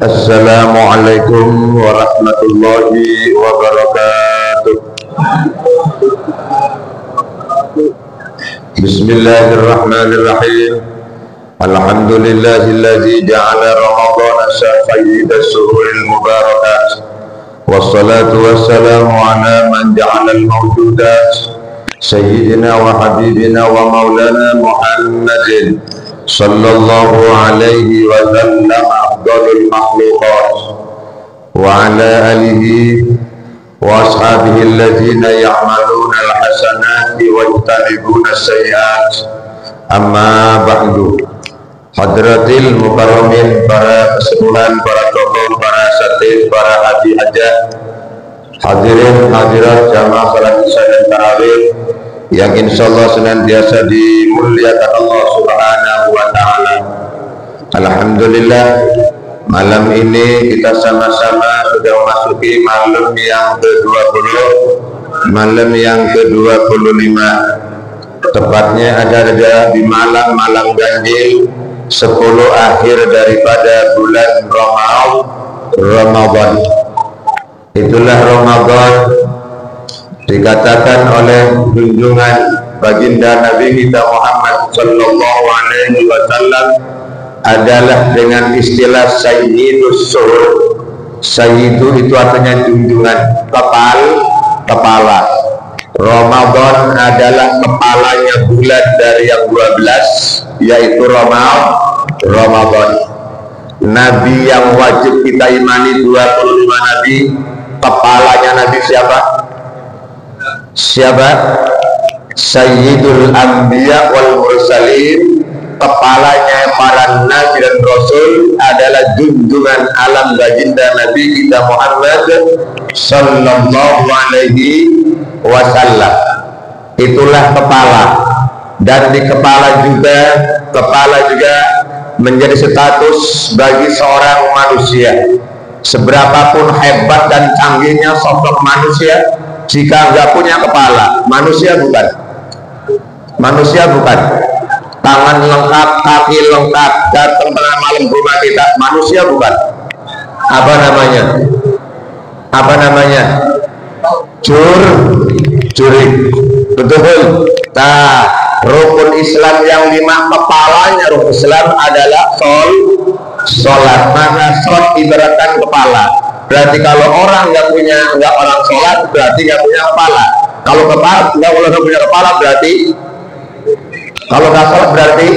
Assalamualaikum warahmatullahi wabarakatuh. Bismillahirrahmanirrahim. Alhamdulillahilladzi ja'ala Ramadhana sayyidas shuhuril mubarakat. Wassalatu wassalamu ala man ja'alal mawjudat sayyidina wa habibina wa maulana Muhammadin sallallahu alaihi wa sallam afdalul makhluqat wa ala alihi wa ashabihi alladhina ya'maluna al-hasanati wa yajtanibuna as-sayyi'at. Amma ba'du. Hadratil mukarramin, para kesepuhan, para tokoh, para asatidz, para haji hajah, hadirin hadirat jamaah salat isya dan tarawih yang insyaallah senantiasa dimuliakan Allah Subhanahu wa taala. Alhamdulillah, malam ini kita sama-sama sudah memasuki malam yang ke-20, malam yang ke-25. Tepatnya ada di malam ganjil 10 akhir daripada bulan Ramadan. Itulah Ramadan, dikatakan oleh junjungan baginda Nabi kita Muhammad sallallahu alaihi wasallam adalah dengan istilah sayyidus suhur. Sayyidu itu artinya junjungan, kepala. Ramadan adalah kepalanya bulan dari yang 12, yaitu Ramadan. Nabi yang wajib kita imani 25 nabi. Kepalanya Nabi siapa? Sayyidul Anbiya wal Mursalin. Kepalanya para nabi dan rasul adalah junjungan alam baginda Nabi kita Muhammad sallallahu alaihi wasallam. Itulah kepala. Dan di kepala juga menjadi status bagi seorang manusia. Seberapapun hebat dan canggihnya sosok manusia, jika nggak punya kepala, manusia bukan. Tangan lengkap, kaki lengkap, datang tengah malam ke rumah kita, manusia bukan. Apa namanya? Curi. Betul. Nah, rukun Islam yang 5 kepalanya rukun Islam adalah sholat. Maka sholat ibaratkan kepala. Berarti kalau orang nggak orang sholat, berarti nggak punya kepala. Kalau nggak punya kepala, berarti kalau nggak sholat, berarti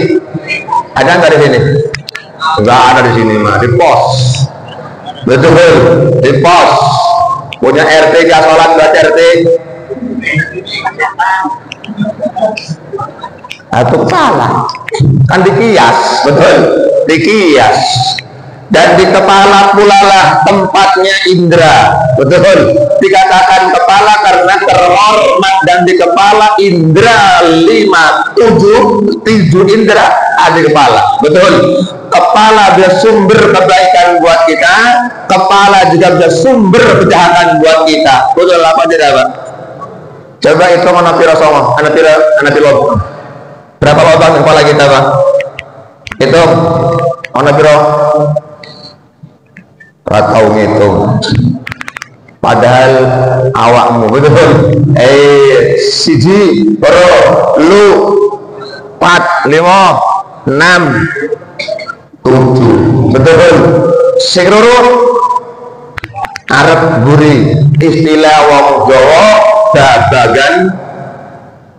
ada nggak di sini? Nggak ada di sini mah, di pos. Betul, di pos. Punya RT nggak sholat, berarti RT atau kepala kan dikias, betul, dikias. Dan di kepala pula lah tempatnya indera, betul. Dikatakan kepala karena terhormat, dan di kepala indera 7 indera ada di kepala, betul. Kepala bisa sumber kebaikan buat kita, kepala juga bisa sumber kejahatan buat kita, betul apa tidak, Pak? Coba itu mana pirasoma, anak lobang. Berapa lubang kepala kita, Pak? Itu mana piro? Ratau ngitung. Padahal awakmu, betul. Siji, loro, lu, 4, 5, 6, 7, betul. Sing loro arep buri, istilah wong Jawa babagan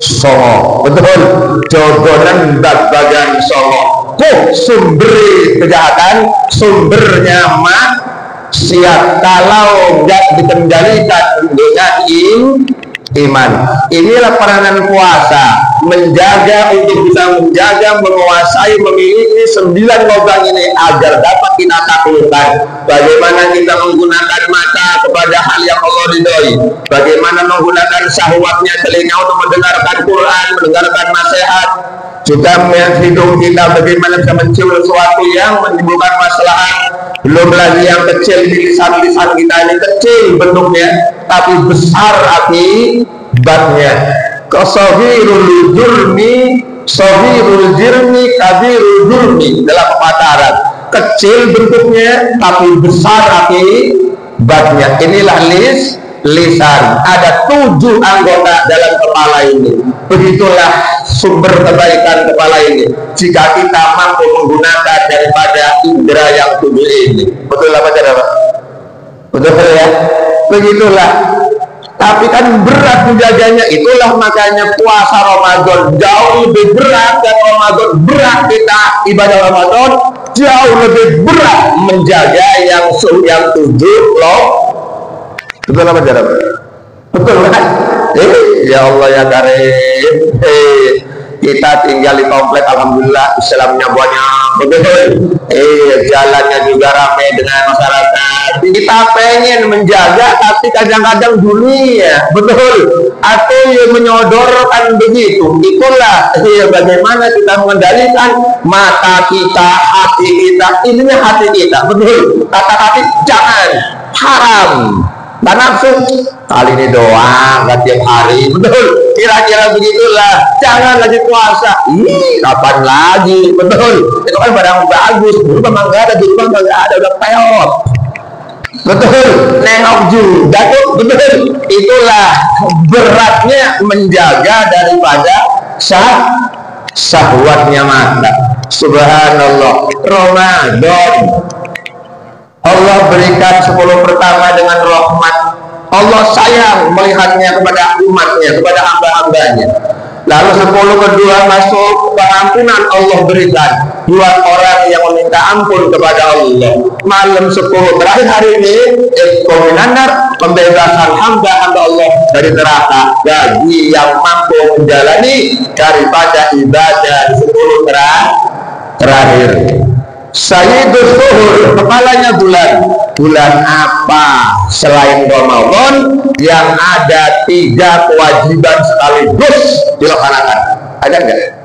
songo, betul. Jodonan babagan songo. Sumber kejahatan, sumbernya maksiat kalau nggak dikendalikan dengan iman. Inilah peranan puasa, menguasai, memiliki 9 lubang ini agar dapat kita taklukkan. Bagaimana kita menggunakan mata kepada hal yang Allah ridhoi, bagaimana menggunakan syahwatnya telinga untuk mendengarkan Quran, mendengarkan nasihat, juga hidung kita bagaimana bisa mencium sesuatu yang menimbulkan masalah. Belum lagi yang kecil di lisan kita ini kecil bentuknya, tapi besar akibatnya. Sohirul jirmi kabirul jurmi dalam pepatah Arab. kecil bentuknya tapi besar akibatnya. Inilah lisan. Ada 7 anggota dalam kepala ini. Begitulah sumber kebaikan kepala ini. Jika kita mampu menggunakan daripada indera yang 7 ini. Betul apa tidak, Pak? Betul ya? Begitulah. Tapi kan berat menjaganya. Itulah makanya puasa Ramadan jauh lebih berat, dan Ramadan berat kita ibadah Ramadan jauh lebih berat menjaga yang 7 loh. Betul apa tidak? Betul kan? Ya Allah ya Karim. Kita tinggal di komplek, alhamdulillah Islamnya banyak, betul. Jalannya juga ramai dengan masyarakat. Kita pengen menjaga, tapi kadang-kadang dunia, betul, atau yang menyodorkan begitu. Itulah bagaimana kita mengendalikan mata kita, hati kita. Ininya hati kita, betul. Kata hati jangan haram. Tak nafsu kali ini doang, gak tiap hari, betul. Kira-kira begitulah. Jangan lagi puasa. Kapan lagi, betul. Itu kan barang bagus. Dulu memang gak ada, dulu memang gak ada, udah peot. Betul. Nengok juga tuh, betul. Itulah beratnya menjaga daripada syahwatnya mata. Subhanallah. Ramadan Allah berikan 10 pertama dengan rahmat. Allah sayang melihatnya kepada umatnya, kepada hamba-hambanya. Lalu 10 kedua masuk pengampunan Allah berikan buat orang yang meminta ampun kepada Allah. Malam 10 terakhir hari ini kominanar, pembebasan hamba-hamba Allah dari neraka bagi yang mampu menjalani daripada ibadah 10 terakhir. Sayyidus Zuhur, kepalanya bulan apa selain Ramadan yang ada 3 kewajiban sekaligus dilaksanakan? Ada enggak?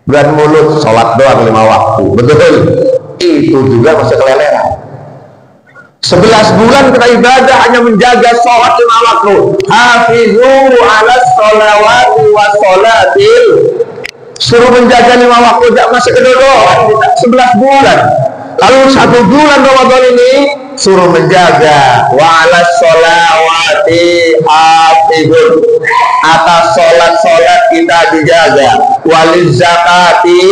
Bulan mulut, sholat doang 5 waktu, betul. Itu juga masih keleleran. 11 bulan kita ibadah hanya menjaga sholat 5 waktu. Hafizu ala sholawati wa sholatil. Suruh menjaga 5 waktu, tidak masih kedodoran kita 11 bulan. Lalu 1 bulan Ramadan ini suruh menjaga wa'ala sholawati hafidun, atas sholat kita dijaga, waliz zakati,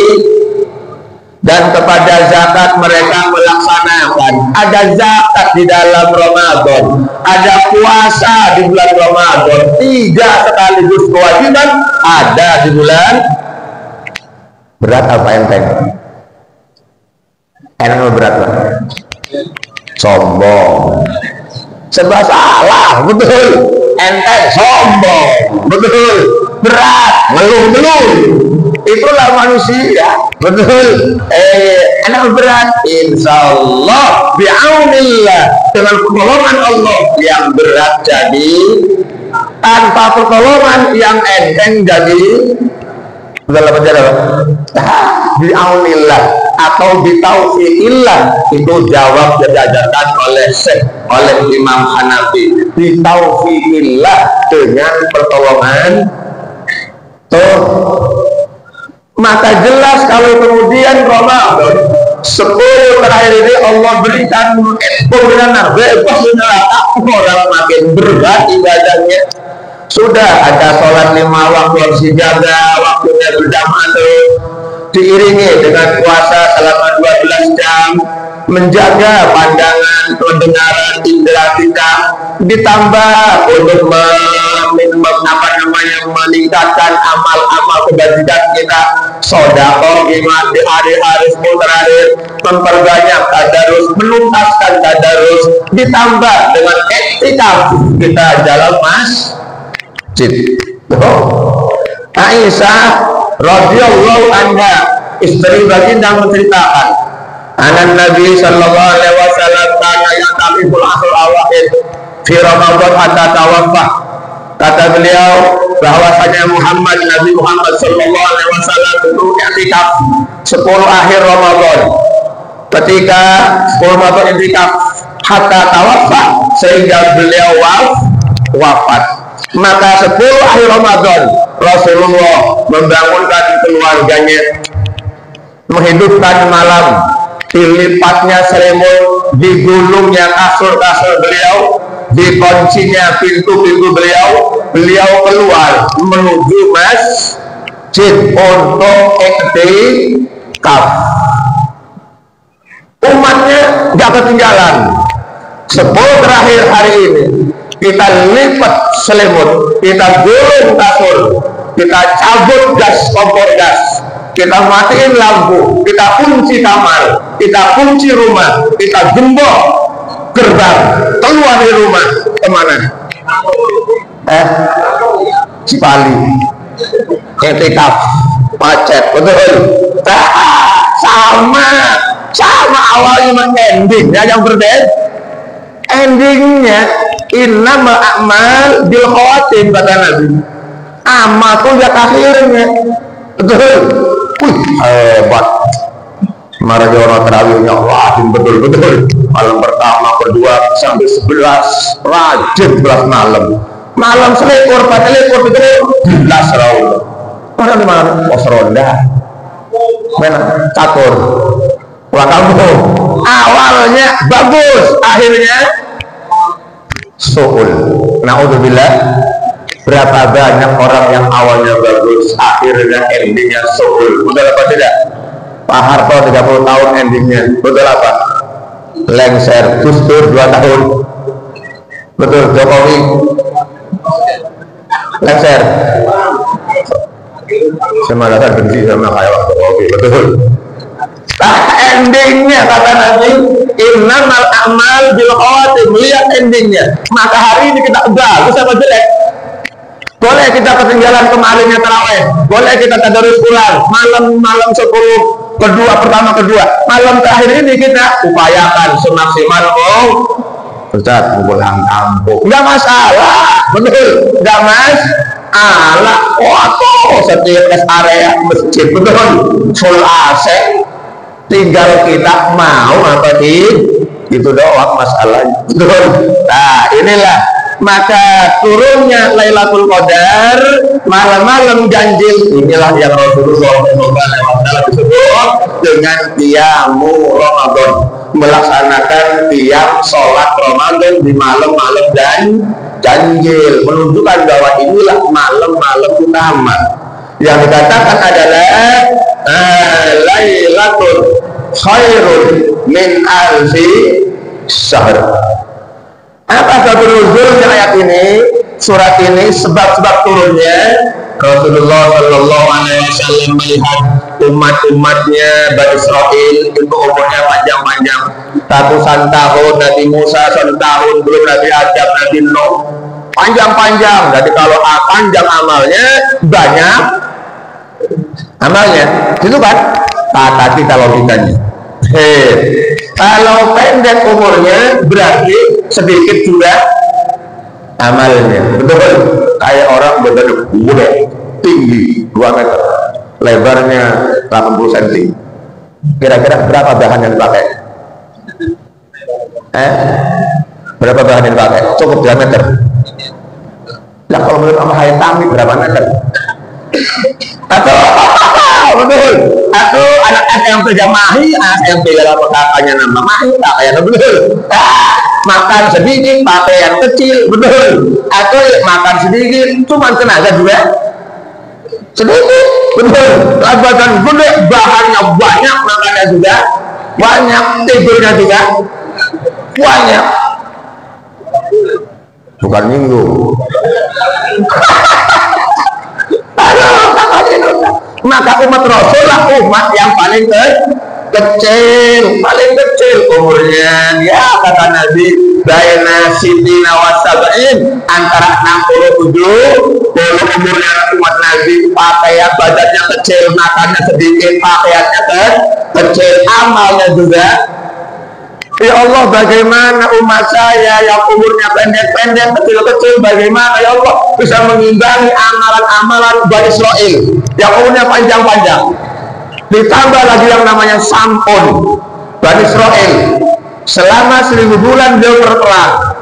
dan kepada zakat mereka melaksanakan. Ada zakat di dalam Ramadan, ada puasa di bulan Ramadan, 3 sekaligus kewajiban ada di bulan. Berat apa enteng? Enak atau berat, Pak? Sombong. Serba salah, betul. Enteng, sombong, betul. Berat, ngeluh-ngeluh. Itulah manusia, betul. Enak atau berat? Insya Allah, bi'aunillah, dengan pertolongan Allah yang berat jadi, tanpa pertolongan yang enteng jadi. Dalam ajaran bi'aunillah atau bitaufiqillah, itu jawab yang diajarkan oleh Imam Hanafi. Bitaufiqillah, dengan pertolongan tuh. Maka jelas kalau kemudian Ramadan 10 terakhir ini Allah berikan pembenaran bebas neraka, orang makin berat ibadahnya. Sudah ada sholat 5 waktu harus dijaga, waktunya berjamaah terus, diiringi dengan puasa selama 12 jam, menjaga pandangan, pendengaran, indera kita, ditambah untuk meningkatkan amal-amal kebajikan kita, sedekah iman di hari-hari 10 terakhir, memperbanyak tadarus, menuntaskan tadarus, ditambah dengan iktikaf kita dalam Aisyah radhiyallahu anha, istri baginda, menceritakan anak Nabi sallallahu alaihi wasallam kana yaqiful asr awakhir fi Ramadan hatta tawaffah. Kata beliau bahwasanya Nabi Muhammad sallallahu alaihi wasallam itu i'tikaf 10 akhir Ramadan. Ketika 10 Ramadan i'tikaf hatta tawaffah, sehingga beliau wafat. Maka 10 akhir Ramadan Rasulullah membangunkan keluarganya, menghidupkan malam, dilipatnya selimut, digulungnya kasur-kasur beliau, dikuncinya pintu-pintu beliau, beliau keluar menuju masjid untuk iktikaf. Umatnya gak ketinggalan. 10 terakhir hari ini kita lipat selimut, kita gulung kasur, kita cabut gas kompor gas, kita matiin lampu, kita kunci kamar, kita kunci rumah, kita gembok gerbang, keluar dari rumah. Kemana? Cipali. Iktikaf macet, betul. Sama awalnya ending ya, yang berbeda endingnya innamal a'mal bil khawatim, kata Nabi. Amal tuh lihat akhirnya, betul. Hebat. Marah orang terawihnya wajib betul-betul. Malam pertama, kedua sampai 11 rajin 11 malam. Malam selekor, pada lekor betul 11 rawuh. Orang di mana? Pos ronda. Mana? Catur. Pulang kampung. Awalnya bagus, akhirnya suul. Naudzubillah. Berapa banyak orang yang awalnya bagus, akhirnya endingnya suul. Betul apa tidak? Pak Harto 30 tahun endingnya, betul apa? Lengser. Gus Dur 2 tahun, betul. Jokowi lengser. Semangat benci sama kayak waktu Jokowi, betul. Endingnya kata Nabi, innamal a'mal bil khawatim. Lihat endingnya. Maka hari ini kita bagus apa jelek? Boleh kita ketinggalan kemarinnya tarawih, boleh kita tadarus Quran malam 10 kedua, pertama kedua, malam terakhir ini kita upayakan semaksimal Ustaz pulang kampung, nggak masalah, betul, nggak masalah. Setiap rest area masjid betul full AC, tinggal kita mau apa itu doang masalahnya, betul. Nah inilah maka turunnya Lailatul Qadar, malam-malam ganjil. Inilah yang Rasulullah SAW disebut dengan qiyamu Ramadan, melaksanakan qiyam sholat Ramadan di malam-malam dan ganjil, menunjukkan bahwa inilah malam-malam utama. Yang dikatakan adalah Lailatul khairun min alfi syahr. Apa sebab nuzulnya ayat ini, surat ini, sebab-sebab turunnya? Rasulullah Shallallahu Alaihi Wasallam melihat umat-umatnya Bani Israil itu umurnya panjang-panjang, ratusan tahun. Nabi Musa 1 tahun, belum Nabi Adam, Nabi Nuh, panjang-panjang. Jadi kalau panjang amalnya, banyak amalnya, itu kan kata kita logikanya. Kalau pendek umurnya berarti sedikit juga amalnya, betul. Kayak orang betul muda, tinggi 2 meter, lebarnya 80 cm. Kira-kira berapa bahan yang dipakai? Berapa bahan yang dipakai? Cukup diameter. Lah kalau menurut Om Hayatami berapa meter? Atau betul, atau anak SMP Jamahi, SMP dalam kakaknya nama Mahi, kakaknya betul. Makan sedikit, pakaian kecil, betul. Atau makan sedikit, cuma tenaga juga sedikit, betul. Badan gede, bahannya banyak, makannya juga banyak, tidurnya juga banyak. Bukan minggu. Maka umat Rasul lah umat yang paling kecil umurnya, ya kata Nabi, baina sitina wa sab'in, antara 67 umurnya umat Nabi. Pakaian badannya kecil, makannya sedikit, pakaiannya kecil, amalnya juga. Ya Allah, bagaimana umat saya yang umurnya pendek-pendek, kecil-kecil, bagaimana ya Allah bisa mengimbangi amalan-amalan Bani Israil yang umurnya panjang-panjang. Ditambah lagi yang namanya Sam'un. Bani Israil selama 1000 bulan dia berperang,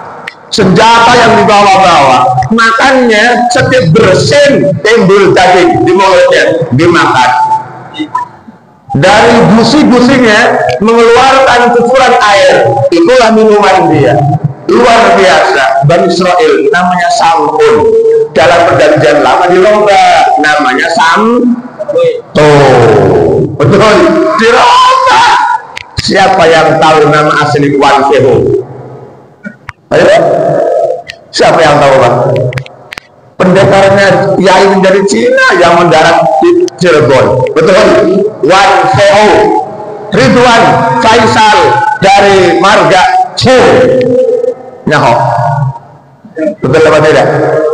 senjata yang dibawa-bawa, makannya setiap bersin timbul daging di mulutnya, dimakan. dari busi-businya mengeluarkan cucuran air. Itulah minuman dia. Luar biasa. Bani Israel namanya Sam'un. Dalam perjanjian lama dirubah namanya Samto. Betul, dirubah. Siapa yang tahu nama asli Wan Feho? Ayo, siapa yang tahu, Pak? Pendekarnya Yai dari Cina yang mendarat di Cirebon. Betul, Wan Feho. Ridwan Faisal dari Marga Chu. Nyaho. Betul apa tidak?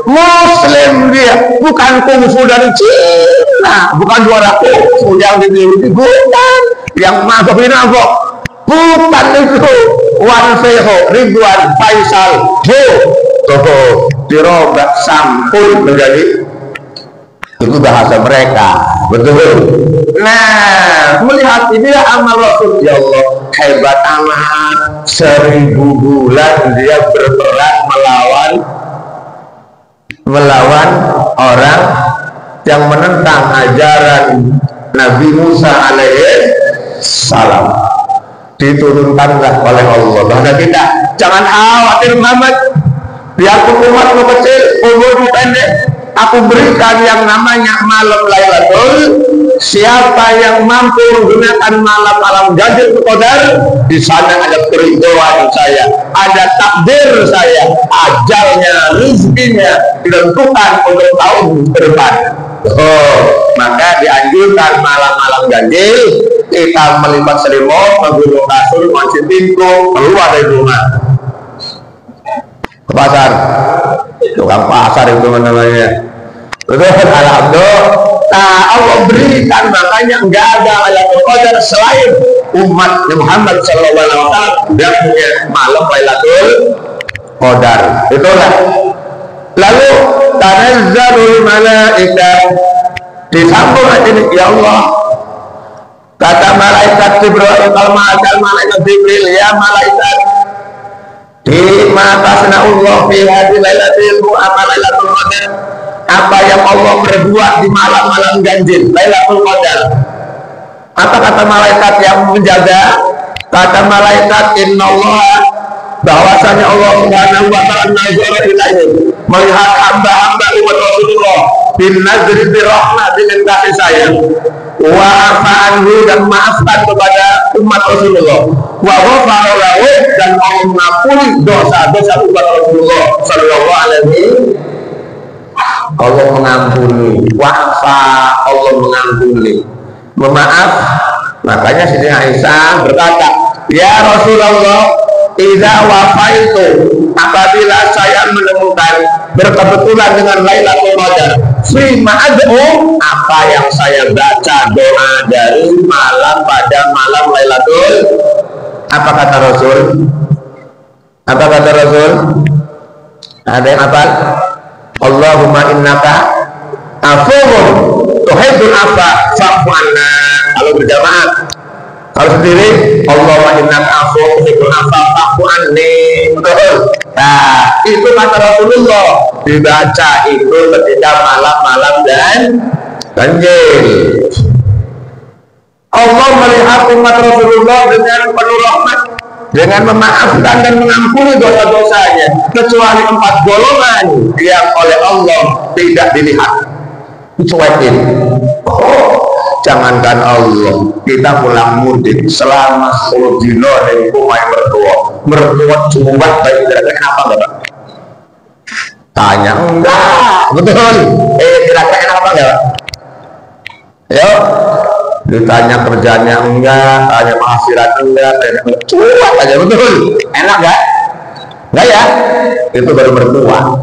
Muslim dia, bukan kungfu dari Cina, bukan juara kungfu yang ditiru, bukan yang mabok, bukan itu. Wan Feho, Ridwan Faisal, dirobak Sampul menjadi itu bahasa mereka. Betul. Nah, melihat ini amal Rasul, ya Allah, hebat amat. 1000 bulan dia berperang melawan orang yang menentang ajaran Nabi Musa alaihi salam. Diturunkanlah oleh Allah. Bahkan kita jangan khawatir Muhammad, biarpun umatmu kecil, umurmu pendek, aku berikan yang namanya malam Lailatul. Siapa yang mampu menggunakan malam-malam ganjil Qadar, di sana ada keridhaan saya, ada takdir saya, ajalnya, rezekinya ditentukan untuk tahun ke depan. Maka dianjurkan malam-malam ganjil kita melipat selimut, menggulung kasur, kunci pintu, keluar dari rumah ke pasar. Tukang pasar itu namanya. Betul, alhamdulillah. Nah, Allah berikan, makanya enggak ada Lailatul Qadar selain umat Muhammad SAW yang punya malam Lailatul Qadar. Itulah. Lalu tanazzalul malaikah, disambung ini, ya Allah. Kata malaikat Jibril, kalau malaikat Jibril, ya malaikat, di mata Allah fi hadhihi lailatul Lailatul Qadar, apa yang Allah berbuat di malam-malam ganjil Lailatul Qadar. Apa kata malaikat yang menjaga? Kata malaikat, innallaha, bahwasanya Allah Subhanahu wa ta'ala nazara ilaihi, melihat hamba-hamba umat Rasulullah bin nazri bi rahmah, dengan kasih sayang, wa afa'anhu, dan maafkan kepada umat Rasulullah, wa ghafara lahu, dan Allah mengampuni dosa-dosa umat Rasulullah sallallahu alaihi. Allah mengampuni, wa'afa, Allah mengampuni, memaaf. Makanya Siti Aisyah berkata, ya Rasulullah, idza wafaitu, apabila saya menemukan berkebetulan dengan Lailatul Qadar, fi ma'ad'u, apa yang saya baca doa dari malam pada malam Lailatul. Apa kata Rasul? Apa kata Rasul? Ada yang hafal? Allahumma innaka afuwwun tuhibbul afwa fa'fu anna. Kalau berjamaah, kalau sendiri, Allahumma innaka afuwwun tuhibbul afwa fa'fu anni. Betul. Nah, itu kata Rasulullah, dibaca itu ketika malam-malam dan ganjil. Allah melihat umat Rasulullah dengan penuh rahmat, dengan memaafkan dan mengampuni dosa-dosanya, kecuali 4 golongan yang oleh Allah tidak dilihat, dicuekin. Jangankan Allah, kita pulang mudik selama 10 dino dari rumah mertua cuat baik kira-kira kenapa enggak? Tanya enggak, betul. Kira-kira kenapa enggak? Yo, ditanya kerjanya enggak, tanya penghasilan enggak, tanya cuat aja, betul. Enak enggak? Enggak ya? Itu baru mertua.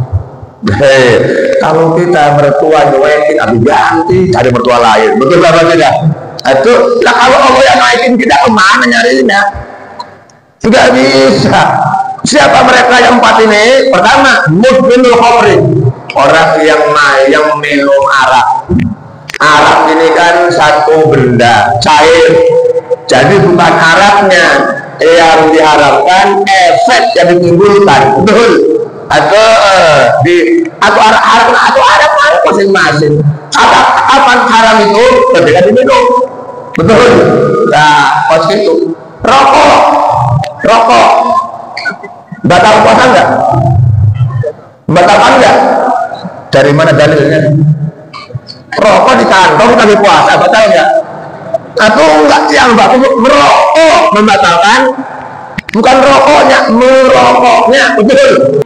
Kalau kita mertua nyuekin, habis ganti cari mertua lain, betul apa tidak? Itu lah, kalau Allah yang naikin kita, kemana nyarinya? Tidak bisa. Siapa mereka yang 4 ini? Pertama, mudminul khamri, orang yang minum arak. Arak ini kan satu benda cair, jadi bukan araknya yang diharapkan, efek yang ditimbulkan, betul? Atau arak masing-masing. Kapan haram itu? Ketika diminum. Betul. Nah, pas itu rokok, rokok batal puasa enggak? Batalkan enggak? Dari mana dalilnya? Rokok di kantong tapi puasa batal enggak? Atau enggak yang merokok membatalkan? Bukan rokoknya, merokoknya, betul.